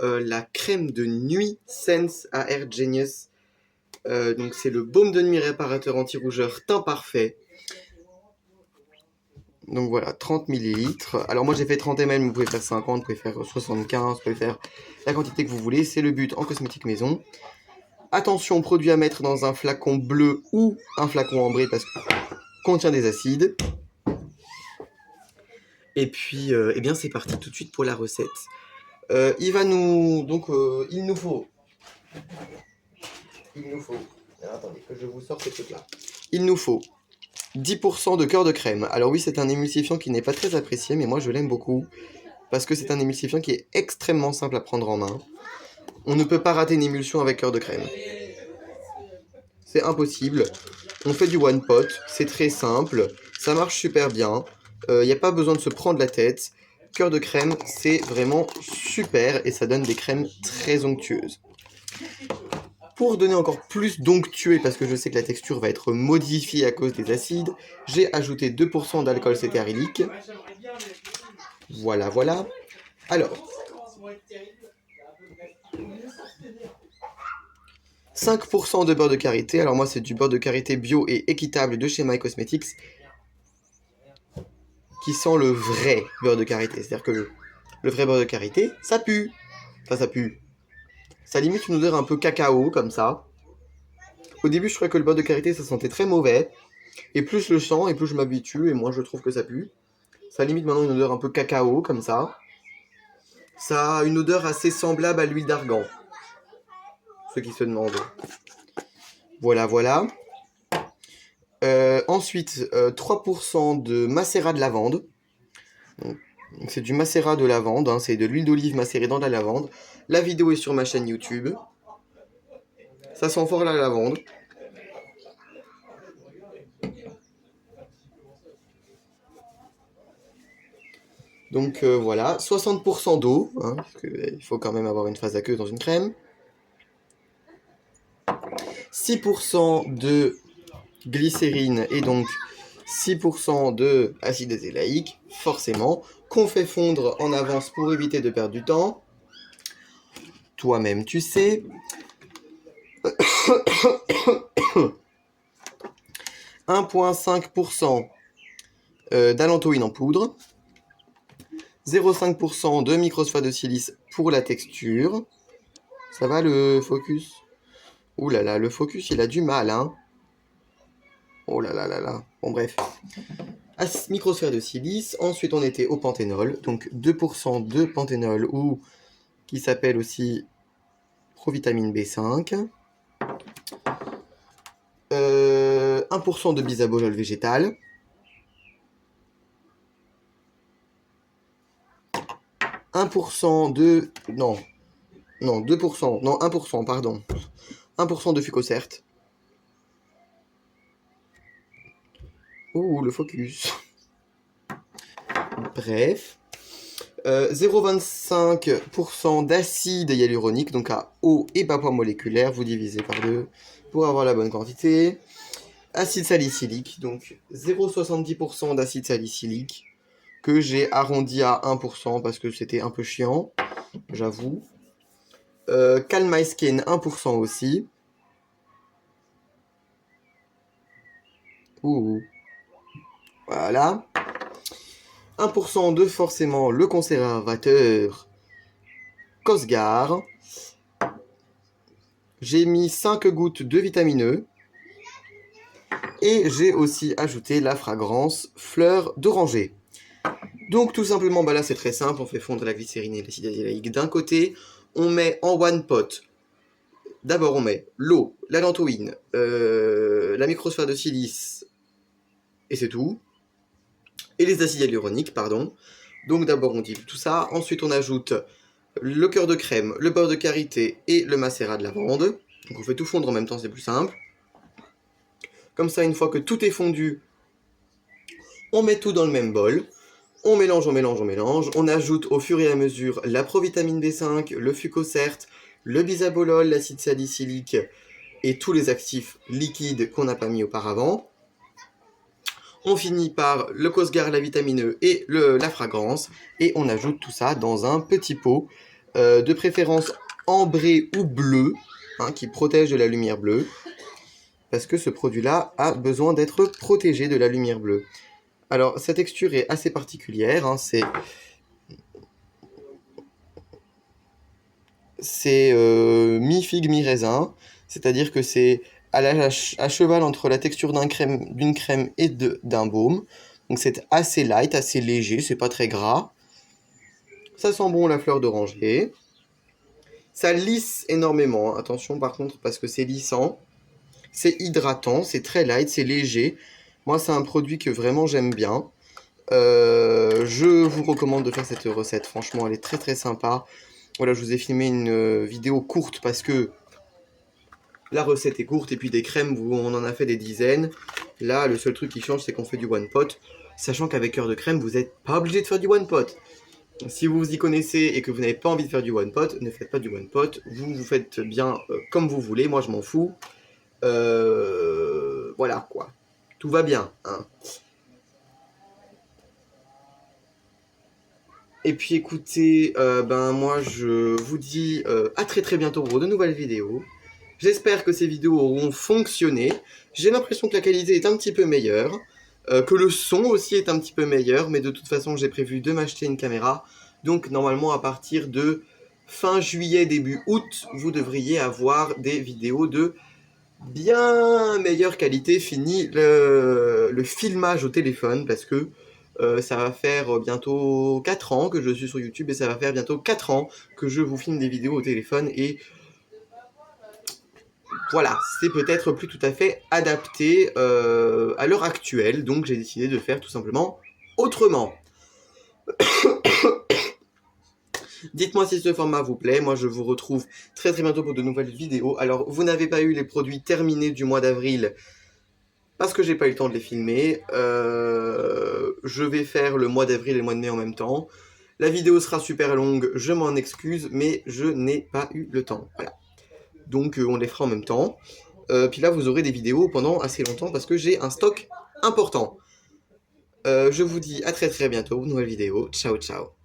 la crème de nuit Sense Hair Genius. Donc c'est le baume de nuit réparateur anti-rougeur teint parfait. Donc voilà, 30 ml. Alors moi j'ai fait 30 ml, mais vous pouvez faire 50, vous pouvez faire 75, vous pouvez faire la quantité que vous voulez. C'est le but en cosmétique maison. Attention, produit à mettre dans un flacon bleu ou un flacon ambré parce que contient des acides. Et puis, eh bien c'est parti tout de suite pour la recette. Il nous faut... Alors, attendez, que je vous sorte ce truc-là. Il nous faut 10% de cœur de crème. Alors oui, c'est un émulsifiant qui n'est pas très apprécié, mais moi je l'aime beaucoup. Parce que c'est un émulsifiant qui est extrêmement simple à prendre en main. On ne peut pas rater une émulsion avec cœur de crème. C'est impossible. On fait du one pot, c'est très simple, ça marche super bien. Il n'y a pas besoin de se prendre la tête. Cœur de crème, c'est vraiment super et ça donne des crèmes très onctueuses. Pour donner encore plus d'onctueux, parce que je sais que la texture va être modifiée à cause des acides, j'ai ajouté 2% d'alcool cétéarylique. Voilà, voilà. Alors, 5% de beurre de karité. Alors moi, c'est du beurre de karité bio et équitable de chez My Cosmetics, qui sent le vrai beurre de karité. C'est-à-dire que le vrai beurre de karité, ça pue. Enfin, ça pue. Ça limite une odeur un peu cacao, comme ça. Au début, je trouvais que le beurre de karité, ça sentait très mauvais. Et plus je le sens, et plus je m'habitue, et moins je trouve que ça pue. Ça limite maintenant une odeur un peu cacao, comme ça. Ça a une odeur assez semblable à l'huile d'argan. Ceux qui se demandent. Voilà, voilà. Ensuite, 3% de macérat de lavande. C'est du macérat de lavande, hein, c'est de l'huile d'olive macérée dans de la lavande. La vidéo est sur ma chaîne YouTube. Ça sent fort la lavande. Donc voilà, 60% d'eau, hein, parce qu'il faut quand même avoir une phase aqueuse dans une crème. 6% de glycérine et donc 6% de acide azélaïque, forcément, qu'on fait fondre en avance pour éviter de perdre du temps. Toi-même, tu sais. 1,5% d'allantoïne en poudre. 0,5% de microsphares de silice pour la texture. Ça va le focus? Ouh là là, le focus il a du mal, hein. Oh là là là là. Bon bref. Microsphère de silice. Ensuite on était au panthénol. Donc 2% de panthénol ou qui s'appelle aussi provitamine B5. 1% de bisabolol végétal. 1% de... Non, 2%. Non, 1%, pardon. 1% de fucocerte. Ouh, le focus. Bref. 0,25% d'acide hyaluronique, donc à haut et bas poids moléculaire. Vous divisez par 2 pour avoir la bonne quantité. Acide salicylique, donc 0,70% d'acide salicylique, que j'ai arrondi à 1% parce que c'était un peu chiant, j'avoue. Calm My Skin, 1% aussi. Ouh. Voilà. 1% de forcément le conservateur Cosgar. J'ai mis 5 gouttes de vitamine E. Et j'ai aussi ajouté la fragrance fleur d'oranger. Donc tout simplement, bah là c'est très simple, on fait fondre la glycérine et l'acide azélaïque d'un côté. On met en one pot. D'abord on met l'eau, la lantoïne, la microsphère de silice, et c'est tout. Et les acides hyaluroniques, pardon. Donc d'abord on dilue tout ça, ensuite on ajoute le cœur de crème, le beurre de karité et le macérat de lavande. Donc on fait tout fondre en même temps, c'est plus simple. Comme ça, une fois que tout est fondu, on met tout dans le même bol. On mélange, on mélange, on mélange. On ajoute au fur et à mesure la provitamine B5, le fucocerte, le bisabolol, l'acide salicylique et tous les actifs liquides qu'on n'a pas mis auparavant. On finit par le Cosgar, la vitamine E et la fragrance. Et on ajoute tout ça dans un petit pot de préférence ambré ou bleu, hein, qui protège de la lumière bleue, parce que ce produit-là a besoin d'être protégé de la lumière bleue. Alors, sa texture est assez particulière, hein, c'est mi-figue, mi-raisin, c'est-à-dire que c'est à cheval entre la texture d'une crème et d'un baume. Donc c'est assez light, assez léger, c'est pas très gras. Ça sent bon la fleur d'oranger. Ça lisse énormément, attention par contre parce que c'est lissant. C'est hydratant, c'est très light, c'est léger. Moi c'est un produit que vraiment j'aime bien. Je vous recommande de faire cette recette, franchement elle est très très sympa. Voilà, je vous ai filmé une vidéo courte parce que la recette est courte et puis des crèmes, on en a fait des dizaines. Là, le seul truc qui change, c'est qu'on fait du one pot. Sachant qu'avec cœur de crème, vous n'êtes pas obligé de faire du one pot. Si vous vous y connaissez et que vous n'avez pas envie de faire du one pot, ne faites pas du one pot. Vous faites bien comme vous voulez. Moi, je m'en fous. Voilà, quoi. Tout va bien, hein. Et puis écoutez, moi je vous dis à très très bientôt pour de nouvelles vidéos. J'espère que ces vidéos auront fonctionné. J'ai l'impression que la qualité est un petit peu meilleure, que le son aussi est un petit peu meilleur, mais de toute façon j'ai prévu de m'acheter une caméra. Donc normalement à partir de fin juillet, début août, vous devriez avoir des vidéos de bien meilleure qualité. Fini le filmage au téléphone parce que ça va faire bientôt 4 ans que je suis sur YouTube et ça va faire bientôt 4 ans que je vous filme des vidéos au téléphone et voilà, c'est peut-être plus tout à fait adapté à l'heure actuelle, donc j'ai décidé de faire tout simplement autrement. Dites-moi si ce format vous plaît, moi je vous retrouve très très bientôt pour de nouvelles vidéos. Alors vous n'avez pas eu les produits terminés du mois d'avril parce que j'ai pas eu le temps de les filmer. Je vais faire le mois d'avril et le mois de mai en même temps. La vidéo sera super longue, je m'en excuse, mais je n'ai pas eu le temps. Voilà. Donc on les fera en même temps. Puis là vous aurez des vidéos pendant assez longtemps parce que j'ai un stock important. Je vous dis à très très bientôt, nouvelle vidéo. Ciao ciao.